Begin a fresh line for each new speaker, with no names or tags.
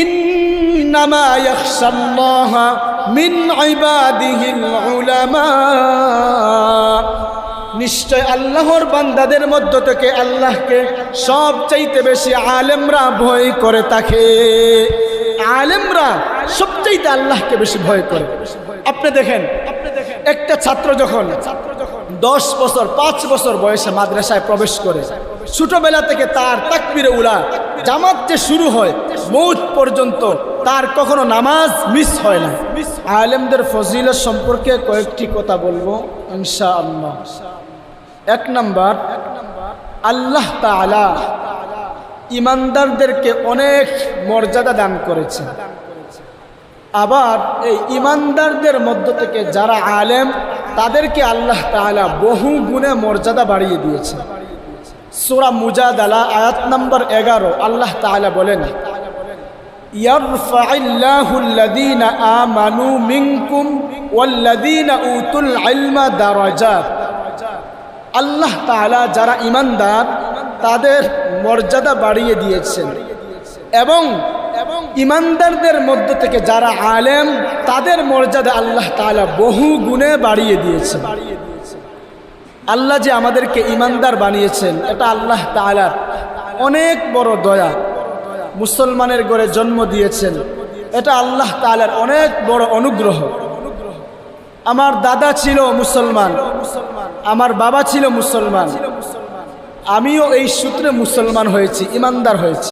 ইন্নামা ইয়াখশাল্লাহা মিন ইবাদিহিল উলামা, নিশ্চয় আল্লাহর বান্দাদের মধ্য থেকে আল্লাহকে সবচাইতে বেশি আলেমরা ভয় করে থাকে। আলেমরা সবচাইতে আল্লাহকে বেশি ভয় করে। আপনি দেখেন একটা ছাত্র যখন 10 বছর 5 বছর বয়সে মাদ্রাসায় প্রবেশ করে, ছোটবেলা থেকে তার তাকবীরে উলা জামাত যে শুরু হয় মৌত পর্যন্ত তার কখনো নামাজ মিস হয় না। আলেমদের ফজিলত সম্পর্কে কয়েকটি কথা বলবো ইনশাআল্লাহ। 1 নাম্বার, আল্লাহ তাআলা ইমানদারদেরকে অনেক মর্যাদা দান করেছেন। আবার এই ইমানদারদের মধ্য থেকে যারা আলেম তাদেরকে আল্লাহ তাআলা বহু গুণে মর্যাদা বাড়িয়ে দিয়েছেন। সূরা মুজাদালা আয়াত নম্বর 11 আল্লাহ তাআলা বলেন, ইয়ারফাইল্লাহুল্লাযীনা আমানু মিনকুম ওয়াল্লাযীনা উতুল ইলমা দারাজাত। আল্লাহ তাআলা যারা ঈমানদার তাদের মর্যাদা বাড়িয়ে দিয়েছেন এবং ঈমানদারদের মধ্য থেকে যারা আলেম তাদের মর্যাদা আল্লাহ তাআলা বহু গুণে বাড়িয়ে দিয়েছেন। আল্লাহ যে আমাদেরকে ঈমানদার বানিয়েছেন এটা আল্লাহ তাআলার অনেক বড় দয়া। মুসলমানের ঘরে জন্ম দিয়েছেন এটা আল্লাহ তাআলার অনেক বড় অনুগ্রহ। আমার দাদা ছিল মুসলমান, আমার বাবা ছিল মুসলমান, আমিও এই সূত্রে মুসলমান হয়েছি, ঈমানদার হয়েছি।